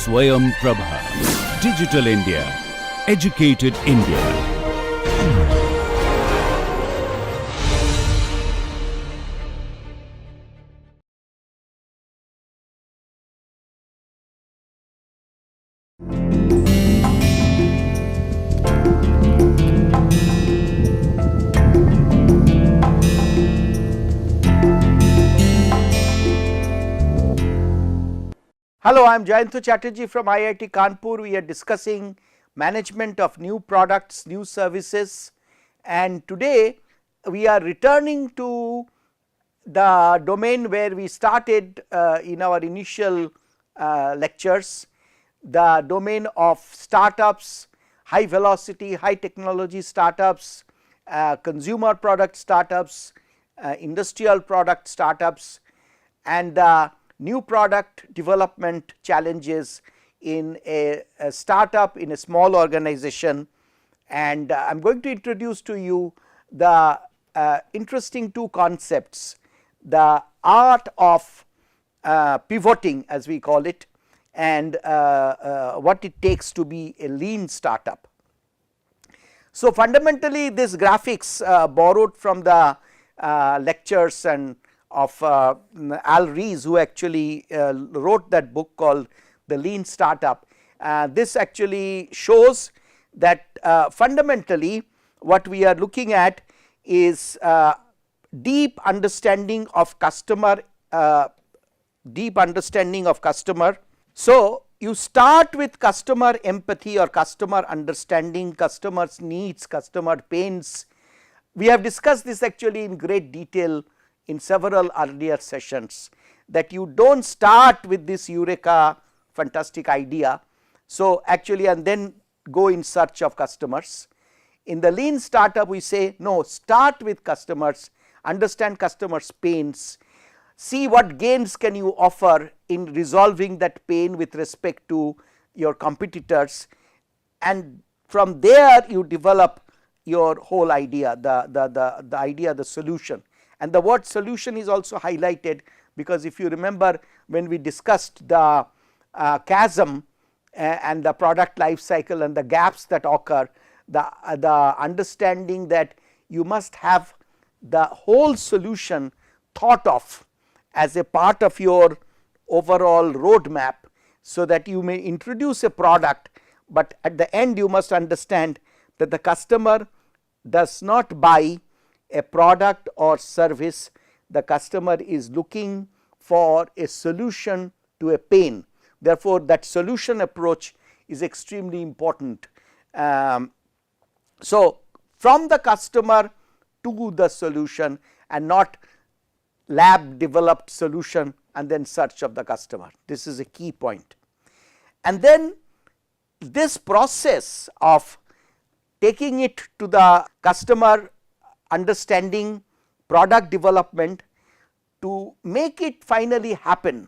Swayam Prabha. Digital India. Educated India. Hello, I am Jayantu Chatterjee from IIT Kanpur. We are discussing management of new products, new services, and today we are returning to the domain where we started in our initial lectures, the domain of startups, high velocity, high technology startups, consumer product startups, industrial product startups, and new product development challenges in a startup, in a small organization. And I am going to introduce to you the interesting two concepts, the art of pivoting, as we call it, and what it takes to be a lean startup. So fundamentally, this graphics borrowed from the lectures and of Al Ries, who actually wrote that book called The Lean Startup. This actually shows that fundamentally what we are looking at is deep understanding of customer, So you start with customer empathy or customer understanding, customers' needs, customer pains. We have discussed this actually in great detail in several earlier sessions, that you do not start with this eureka fantastic idea. So actually, and then go in search of customers. In the lean startup, we say no, start with customers, understand customers' pains, see what gains can you offer in resolving that pain with respect to your competitors, and from there you develop your whole idea, the idea, the solution. And the word solution is also highlighted, because if you remember when we discussed the chasm and the product life cycle and the gaps that occur, the understanding that you must have the whole solution thought of as a part of your overall roadmap, so that you may introduce a product, but at the end you must understand that the customer does not buy a product or service, the customer is looking for a solution to a pain. Therefore, that solution approach is extremely important. So from the customer to the solution, and not lab developed solution and then search of the customer. This is a key point. And then this process of taking it to the customer, understanding, product development, to make it finally happen,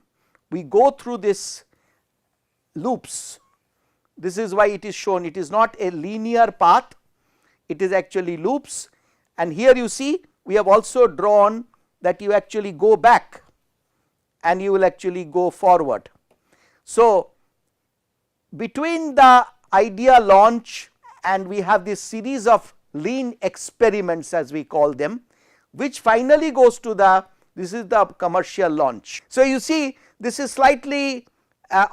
we go through this loops. This is why it is shown, it is not a linear path, it is actually loops. And here you see we have also drawn that you actually go back and you will actually go forward. So between the idea launch and we have this series of lean experiments, as we call them, which finally goes to this is the commercial launch. So you see this is slightly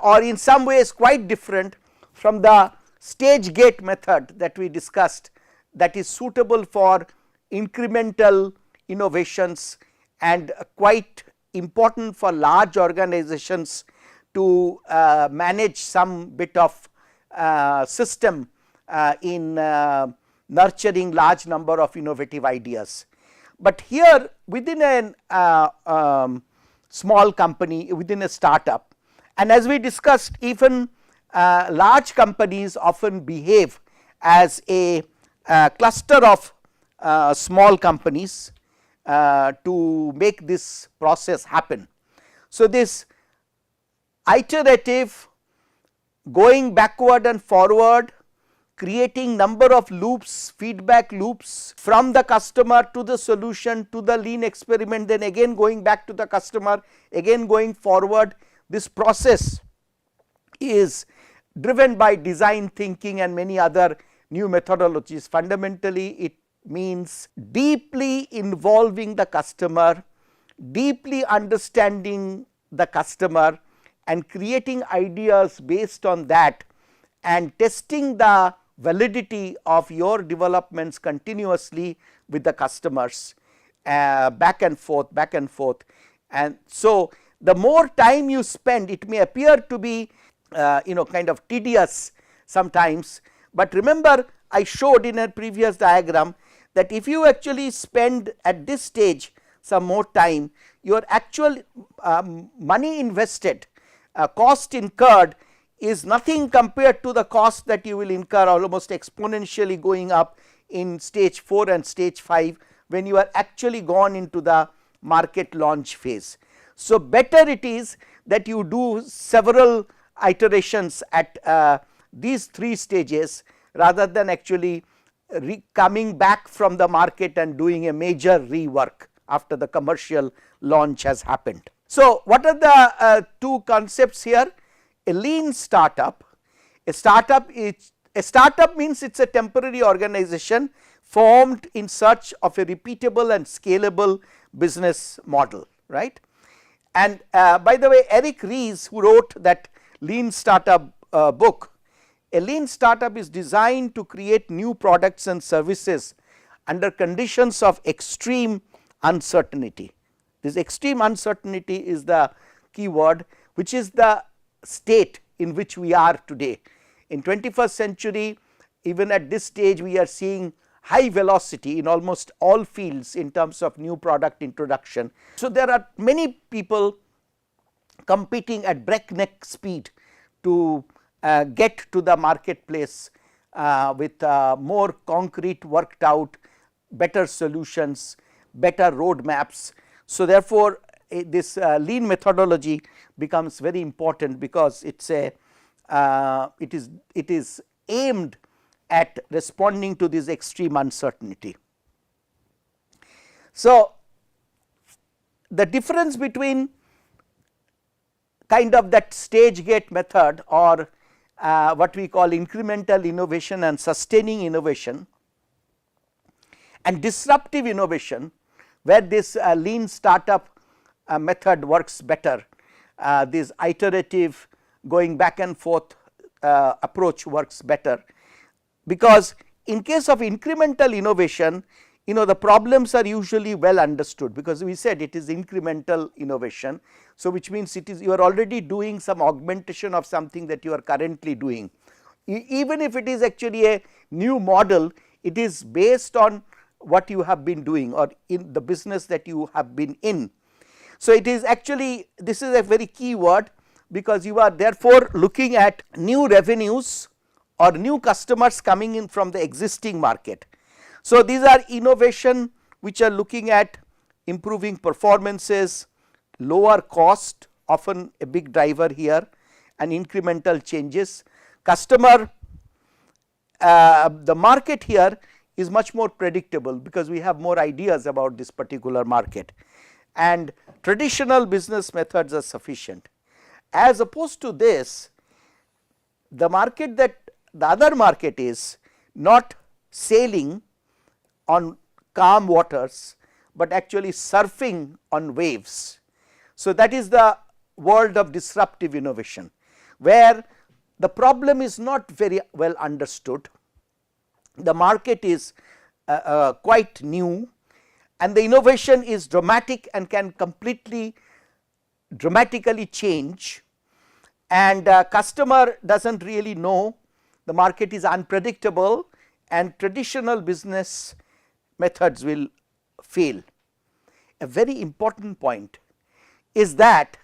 or in some ways quite different from the stage gate method that we discussed, that is suitable for incremental innovations and quite important for large organizations to manage some bit of system in nurturing large number of innovative ideas. But here within a small company, within a startup, and as we discussed, even large companies often behave as a cluster of small companies to make this process happen. So this iterative going backward and forward, creating number of loops, feedback loops from the customer to the solution to the lean experiment, then again going back to the customer, again going forward. This process is driven by design thinking and many other new methodologies. Fundamentally, it means deeply involving the customer, deeply understanding the customer and creating ideas based on that, and testing the validity of your developments continuously with the customers, back and forth. And so, the more time you spend, it may appear to be kind of tedious sometimes, but remember I showed in a previous diagram that if you actually spend at this stage some more time, your actual money invested, cost incurred is nothing compared to the cost that you will incur, almost exponentially going up in stage 4 and stage 5 when you are actually gone into the market launch phase. So, better it is that you do several iterations at these 3 stages rather than actually coming back from the market and doing a major rework after the commercial launch has happened. So, what are the 2 concepts here? A lean startup. A startup means it is a temporary organization formed in search of a repeatable and scalable business model, right. And by the way, Eric Ries, who wrote that lean startup book, a lean startup is designed to create new products and services under conditions of extreme uncertainty. This extreme uncertainty is the key word, which is the state in which we are today. In 21st century, even at this stage, we are seeing high velocity in almost all fields in terms of new product introduction. So, there are many people competing at breakneck speed to get to the marketplace with more concrete, worked out, better solutions, better roadmaps. So, therefore, this lean methodology becomes very important because it is aimed at responding to this extreme uncertainty. So, the difference between kind of that stage gate method or what we call incremental innovation and sustaining innovation and disruptive innovation, where this lean startup method works better, this iterative going back and forth approach works better, because in case of incremental innovation, the problems are usually well understood, because we said it is incremental innovation. So, which means it is you are already doing some augmentation of something that you are currently doing. Even if it is actually a new model, it is based on what you have been doing or in the business that you have been in. So, it is actually, this is a very key word, because you are therefore looking at new revenues or new customers coming in from the existing market. So, these are innovation which are looking at improving performances, lower cost, often a big driver here, and incremental changes. Customer, the market here is much more predictable, because we have more ideas about this particular market, and traditional business methods are sufficient. As opposed to this, the market that the other market is not sailing on calm waters, but actually surfing on waves. So, that is the world of disruptive innovation, where the problem is not very well understood, the market is quite new, and the innovation is dramatic and can dramatically change, and customer does not really know, the market is unpredictable, and traditional business methods will fail. A very important point is that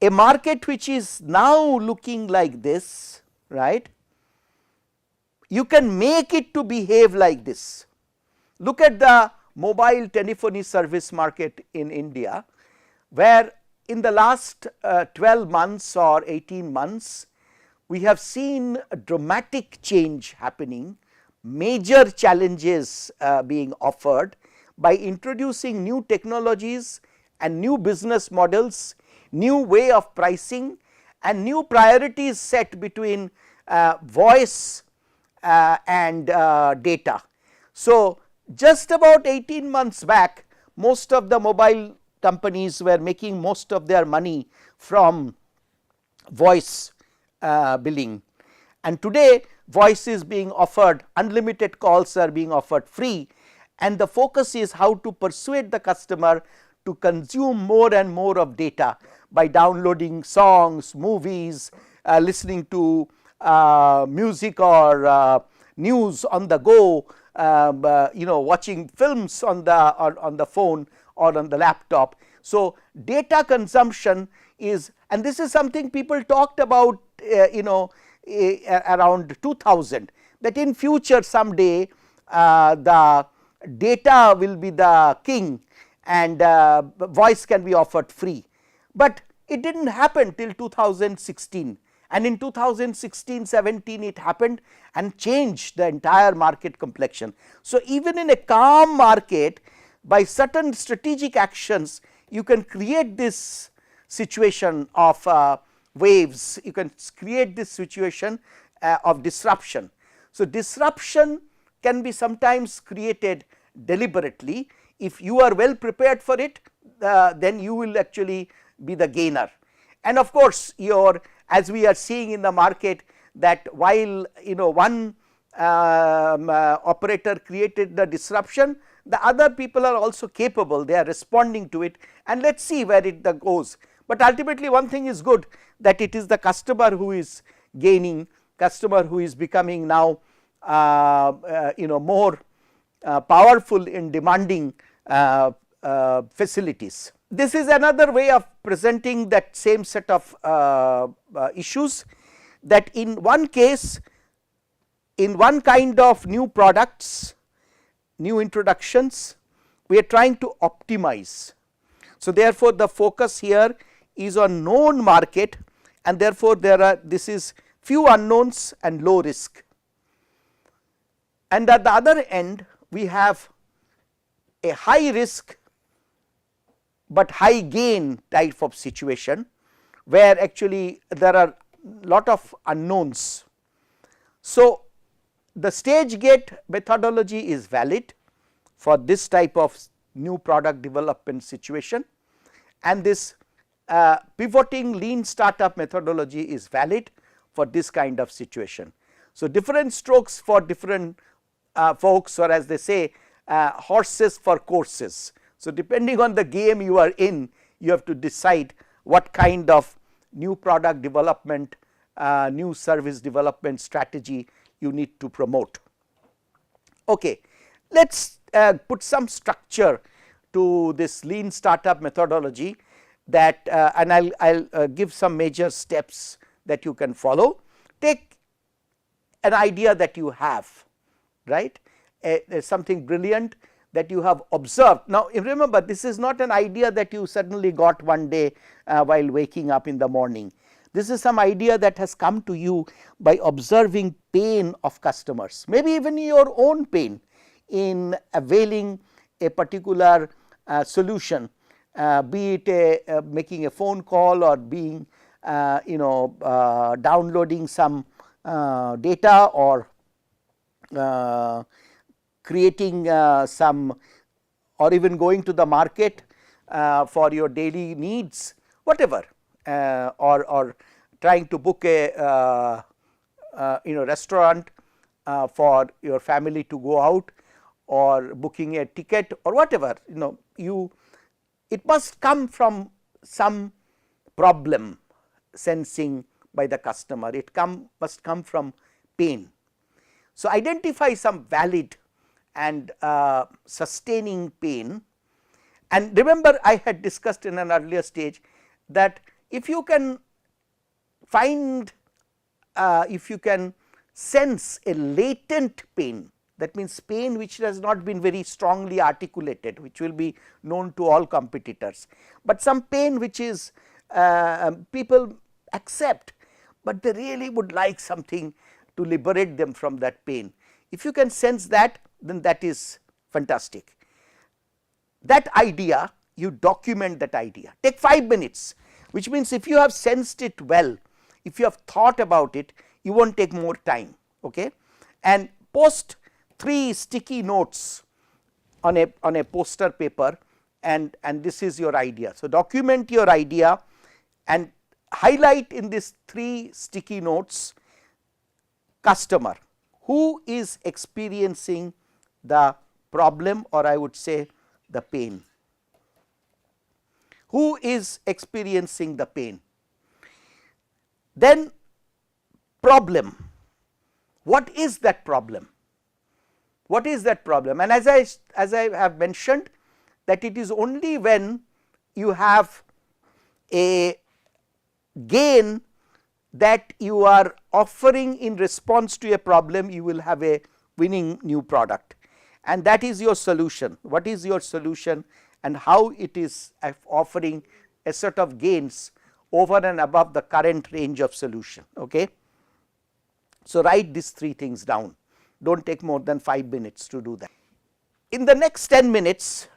a market which is now looking like this, right, you can make it to behave like this. Look at the mobile telephony service market in India, where in the last 12 months or 18 months, we have seen a dramatic change happening, major challenges being offered by introducing new technologies and new business models, new way of pricing, and new priorities set between voice and data. So, just about 18 months back, most of the mobile companies were making most of their money from voice billing, and today voice is being offered, unlimited calls are being offered free, and the focus is how to persuade the customer to consume more and more of data by downloading songs, movies, listening to music or news on the go, watching films on the phone or on the laptop. So, data consumption is, and this is something people talked about around 2000, that in future someday the data will be the king and voice can be offered free, but it did not happen till 2016, and in 2016-17 it happened and changed the entire market complexion. So, even in a calm market, by certain strategic actions you can create this situation of waves, you can create this situation of disruption. So, disruption can be sometimes created deliberately. If you are well prepared for it, then you will actually be the gainer. And of course, as we are seeing in the market, that while one operator created the disruption, the other people are also capable, they are responding to it, and let us see where it goes. But ultimately one thing is good, that it is the customer who is gaining, customer who is becoming now more powerful in demanding facilities. This is another way of presenting that same set of issues, that in one case, in one kind of new products, new introductions, we are trying to optimize. So, therefore, the focus here is on known market, and therefore, this is few unknowns and low risk. And at the other end, we have a high risk, but high gain type of situation, where actually there are lot of unknowns. So, the stage gate methodology is valid for this type of new product development situation, and this pivoting lean startup methodology is valid for this kind of situation. So, different strokes for different folks, or as they say, horses for courses. So, depending on the game you are in, you have to decide what kind of new product development, new service development strategy you need to promote. Okay. Let us put some structure to this lean startup methodology, that and I will give some major steps that you can follow. Take an idea that you have, right, something brilliant that you have observed. Now, remember, this is not an idea that you suddenly got one day while waking up in the morning. This is some idea that has come to you by observing pain of customers, maybe even your own pain in availing a particular solution, be it making a phone call, or being downloading some data, or creating some, or even going to the market for your daily needs, whatever, or trying to book a restaurant for your family to go out, or booking a ticket, or whatever, it must come from some problem sensing by the customer, it must come from pain. So, identify some valid and sustaining pain, and remember, I had discussed in an earlier stage that if you can find, if you can sense a latent pain, that means pain which has not been very strongly articulated, which will be known to all competitors, but some pain which is people accept, but they really would like something to liberate them from that pain. If you can sense that, then that is fantastic. That idea, you document that idea, take 5 minutes, which means if you have sensed it well, if you have thought about it, you won't take more time. Okay? And post 3 sticky notes on a poster paper, and this is your idea. So, document your idea and highlight in this 3 sticky notes customer who is experiencing the problem, or I would say the pain. Who is experiencing the pain? Then problem. What is that problem? What is that problem? And as I have mentioned, that it is only when you have a gain that you are offering in response to a problem, you will have a winning new product, and that is your solution. What is your solution and how it is offering a set of gains over and above the current range of solution. Okay? So, write these 3 things down, do not take more than 5 minutes to do that. In the next 10 minutes,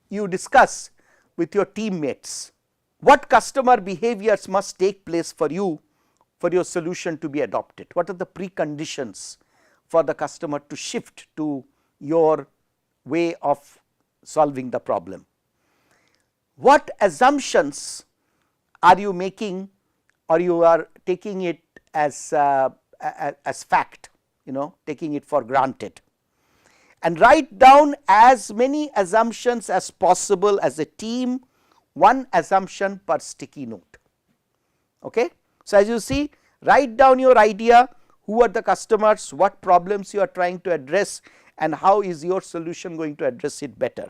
you discuss with your teammates what customer behaviors must take place for you for your solution to be adopted. What are the preconditions for the customer to shift to your way of solving the problem? What assumptions are you making, or you are taking it as fact, taking it for granted? And write down as many assumptions as possible as a team, 1 assumption per sticky note. Okay? So, as you see, write down your idea, who are the customers, what problems you are trying to address, and how is your solution going to address it better.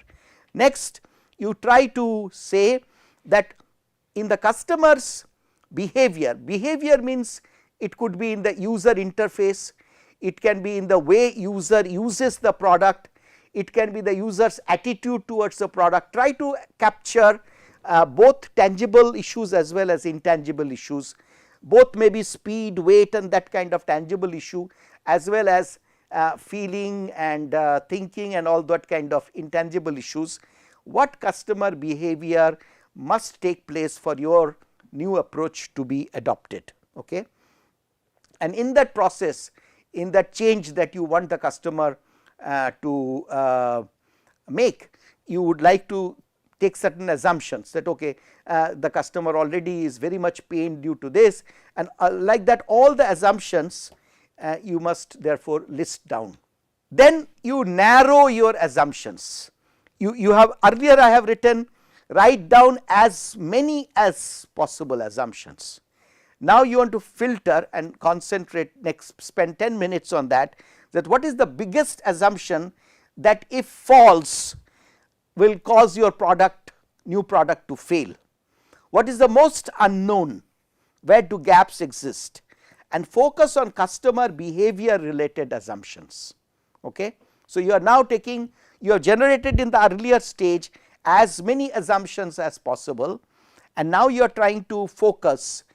Next, you try to say that in the customer's behavior means it could be in the user interface, it can be in the way user uses the product, it can be the user's attitude towards the product. Try to capture both tangible issues as well as intangible issues, both may be speed, weight and that kind of tangible issue, as well as feeling and thinking and all that kind of intangible issues. What customer behavior must take place for your new approach to be adopted. Okay? And in that process, in that change that you want the customer to make, you would like to take certain assumptions that okay, the customer already is very much pained due to this, and like that all the assumptions you must therefore list down. Then you narrow your assumptions. You have earlier I have written write down as many as possible assumptions. Now you want to filter and concentrate, next spend 10 minutes on that what is the biggest assumption that if false will cause your new product to fail. What is the most unknown, where do gaps exist, and focus on customer behavior related assumptions. Okay? So, you are now taking, you have generated in the earlier stage as many assumptions as possible, and now you are trying to focus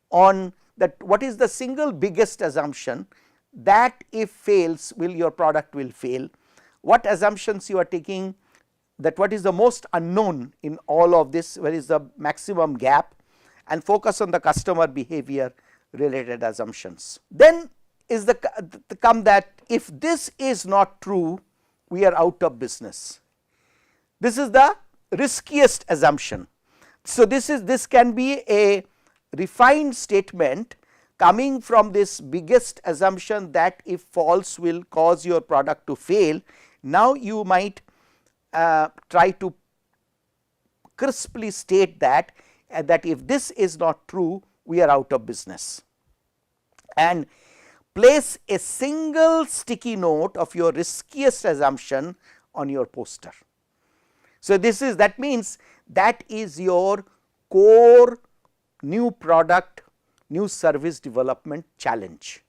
on that what is the single biggest assumption that if fails your product will fail. What assumptions you are taking, that what is the most unknown in all of this, where is the maximum gap, and focus on the customer behavior related assumptions. Then is the come that if this is not true, we are out of business. This is the riskiest assumption. So, this can be a refined statement coming from this biggest assumption that if false will cause your product to fail. Now, you might try to crisply state that if this is not true, we are out of business, and place a single sticky note of your riskiest assumption on your poster. So, that means that is your core new product, new service development challenge.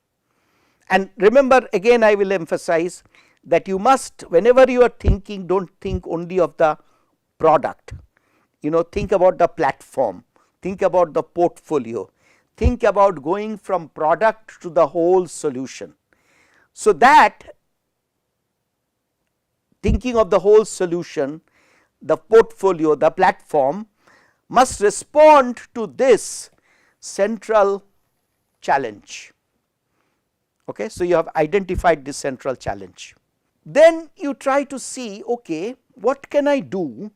And remember, again I will emphasize that you must, whenever you are thinking, do not think only of the product, think about the platform, think about the portfolio, think about going from product to the whole solution. So, that thinking of the whole solution, the portfolio, the platform must respond to this central challenge. Okay. So, you have identified this central challenge. Then you try to see, okay, what can I do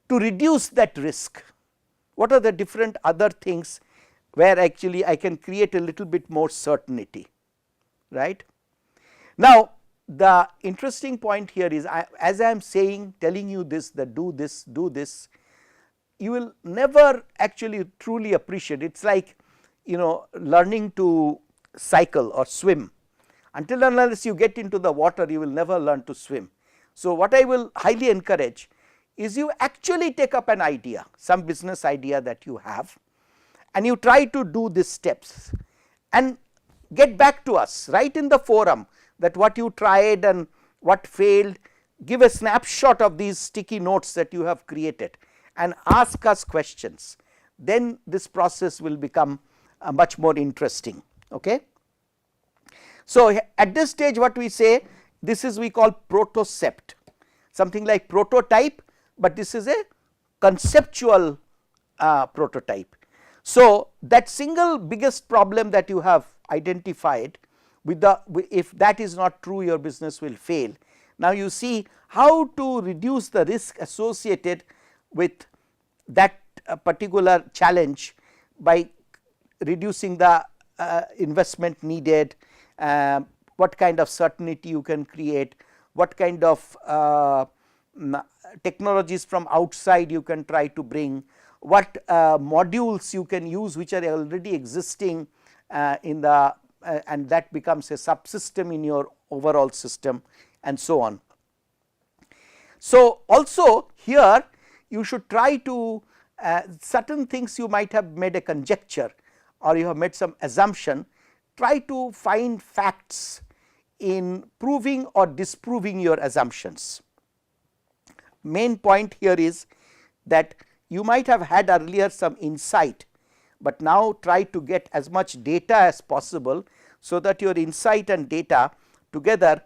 to reduce that risk? What are the different other things where actually I can create a little bit more certainty, right. Now, the interesting point here is, as I am saying, telling you this, that do this, you will never actually truly appreciate. It is like, learning to cycle or swim. Until unless you get into the water, you will never learn to swim. So, what I will highly encourage is you actually take up an idea, some business idea that you have, and you try to do these steps and get back to us, write in the forum that what you tried and what failed, give a snapshot of these sticky notes that you have created and ask us questions. Then this process will become much more interesting. Okay. So, at this stage what we say, this is we call protocept, something like prototype, but this is a conceptual prototype. So, that single biggest problem that you have identified, with the, if that is not true, your business will fail. Now, you see how to reduce the risk associated with that particular challenge by reducing the investment needed, what kind of certainty you can create, what kind of technologies from outside you can try to bring, what modules you can use which are already existing in the and that becomes a subsystem in your overall system, and so on. So, also here you should try to certain things you might have made a conjecture or you have made some assumption, try to find facts in proving or disproving your assumptions. Main point here is that you might have had earlier some insight, but now try to get as much data as possible, so that your insight and data together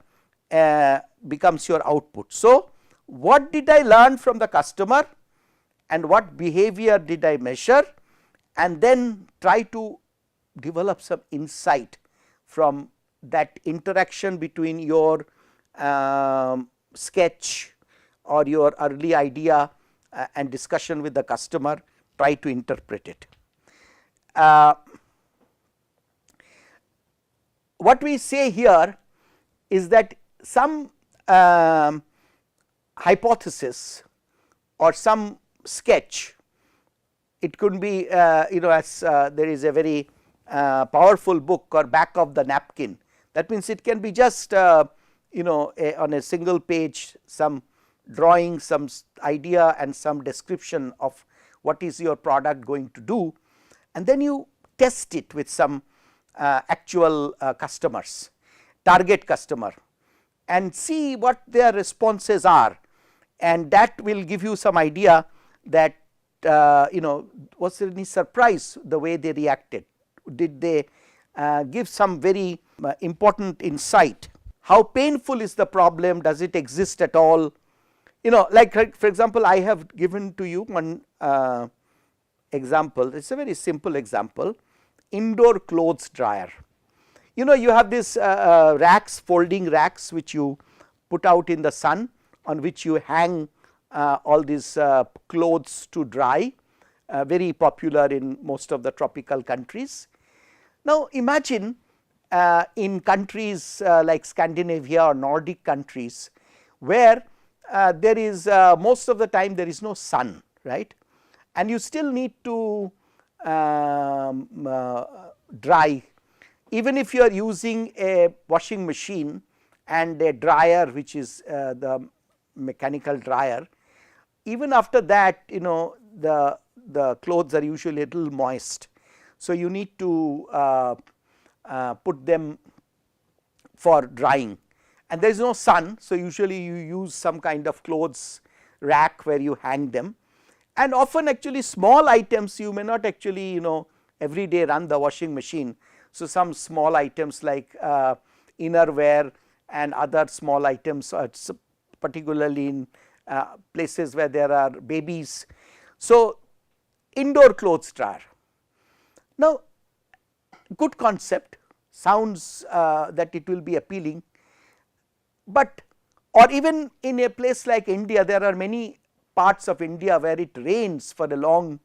becomes your output. So, what did I learn from the customer and what behavior did I measure, and then try to develop some insight from that interaction between your sketch or your early idea and discussion with the customer, try to interpret it. What we say here is that some hypothesis or some sketch, it could be as there is a very powerful book or back of the napkin, that means it can be just on a single page, some drawing, some idea and some description of what is your product going to do, and then you test it with some actual customers, target customer, and see what their responses are, and that will give you some idea that was there any surprise the way they reacted, did they give some very important insight, how painful is the problem, does it exist at all. Like for example, I have given to you one example, it is a very simple example, indoor clothes dryer. You have this racks, folding racks which you put out in the sun, on which you hang all these clothes to dry, very popular in most of the tropical countries. Now, imagine in countries like Scandinavia or Nordic countries, where there is most of the time there is no sun, right, and you still need to dry, even if you are using a washing machine and a dryer which is the mechanical dryer, even after that the clothes are usually a little moist. So, you need to put them for drying, and there is no sun. So, usually you use some kind of clothes rack where you hang them, and often actually small items you may not actually every day run the washing machine. So, some small items like innerwear and other small items, particularly in places where there are babies. So, indoor clothes dryer. Now, good concept, sounds that it will be appealing, but or even in a place like India, there are many parts of India where it rains for a long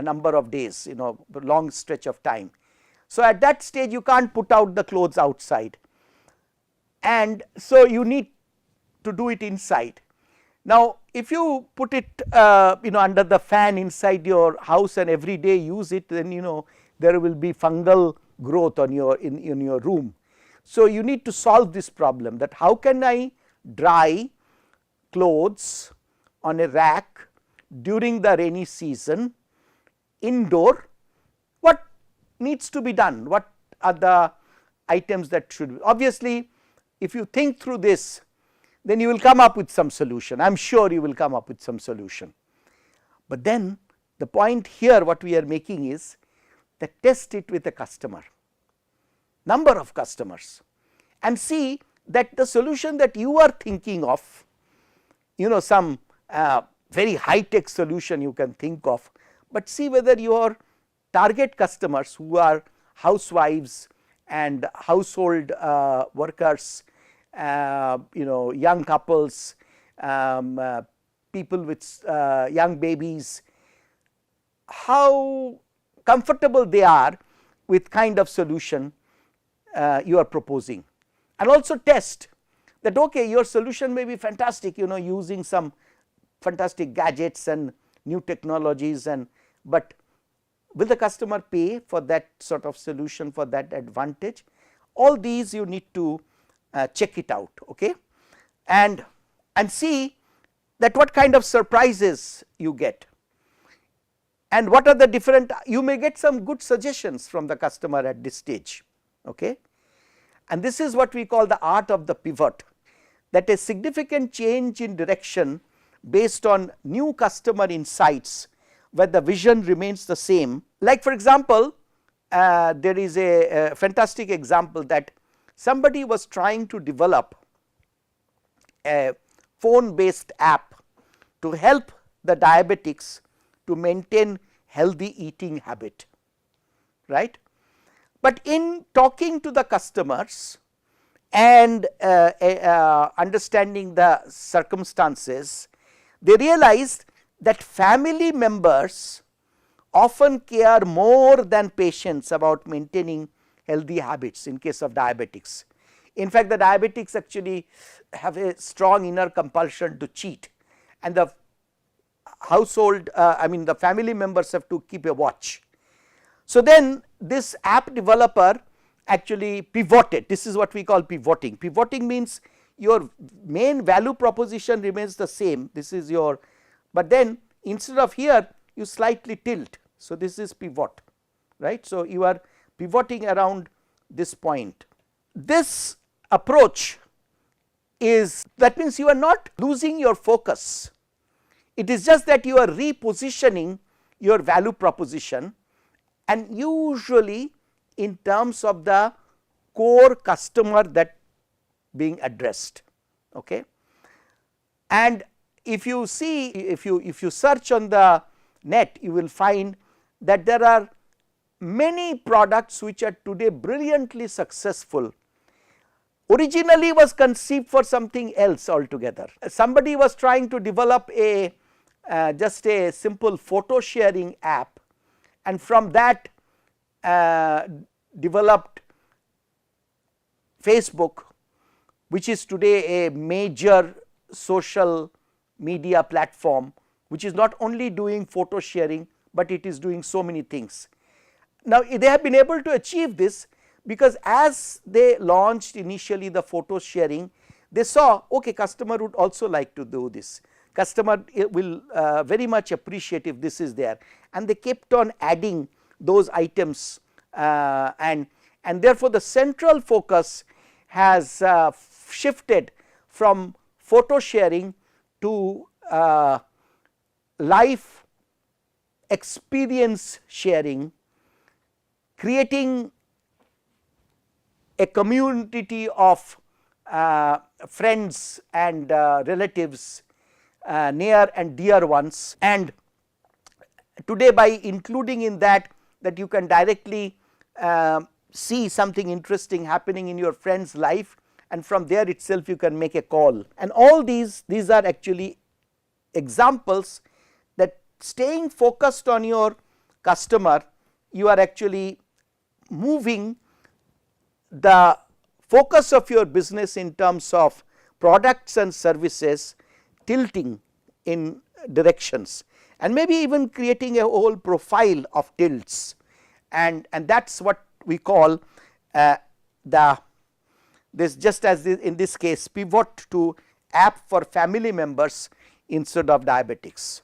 number of days, long stretch of time. So, at that stage you can't put out the clothes outside, and so you need to do it inside. Now, if you put it under the fan inside your house and every day use it, then there will be fungal growth on your in your room. So, you need to solve this problem, that how can I dry clothes on a rack during the rainy season indoor. What needs to be done? What are the items that should be? Obviously, if you think through this, then you will come up with some solution. I am sure you will come up with some solution. But then the point here what we are making is that test it with a customer, number of customers, and see that the solution that you are thinking of, some very high tech solution you can think of, but see whether your target customers who are housewives and household workers, young couples, people with young babies, how comfortable they are with kind of solution you are proposing, and also test that okay, your solution may be fantastic, using some fantastic gadgets and new technologies, but will the customer pay for that sort of solution, for that advantage? All these you need to check it out, okay, and see that what kind of surprises you get, and what are the different, you may get some good suggestions from the customer at this stage, okay. And this is what we call the art of the pivot, that a significant change in direction based on new customer insights where the vision remains the same. Like for example, there is a fantastic example that somebody was trying to develop a phone based app to help the diabetics to maintain healthy eating habit, right. But in talking to the customers and understanding the circumstances, they realized that family members often care more than patients about maintaining healthy habits in case of diabetics. In fact, the diabetics actually have a strong inner compulsion to cheat, and the household the family members have to keep a watch. So, then this app developer actually pivoted. This is what we call pivoting. Pivoting means your main value proposition remains the same, this is your, but then instead of here you slightly tilt. So, this is pivot, right. So, you are pivoting around this point. This approach is, that means you are not losing your focus, it is just that you are repositioning your value proposition, and usually in terms of the core customer that being addressed, okay. And if you see, if you search on the net, you will find that there are many products which are today brilliantly successful, originally was conceived for something else altogether. Somebody was trying to develop a just a simple photo sharing app, and from that developed Facebook, which is today a major social media platform, which is not only doing photo sharing, but it is doing so many things. Now, they have been able to achieve this because as they launched initially the photo sharing, they saw okay, customer would also like to do this, customer will very much appreciate if this is there, and they kept on adding those items, and therefore, the central focus has shifted from photo sharing to life experience sharing, creating a community of friends and relatives, near and dear ones, and today by including in that you can directly see something interesting happening in your friend's life, and from there itself you can make a call. And all these are actually examples that staying focused on your customer, you are actually moving the focus of your business in terms of products and services, tilting in directions, and maybe even creating a whole profile of tilts, and that is what we call this, just as in this case, pivot to app for family members instead of diabetics.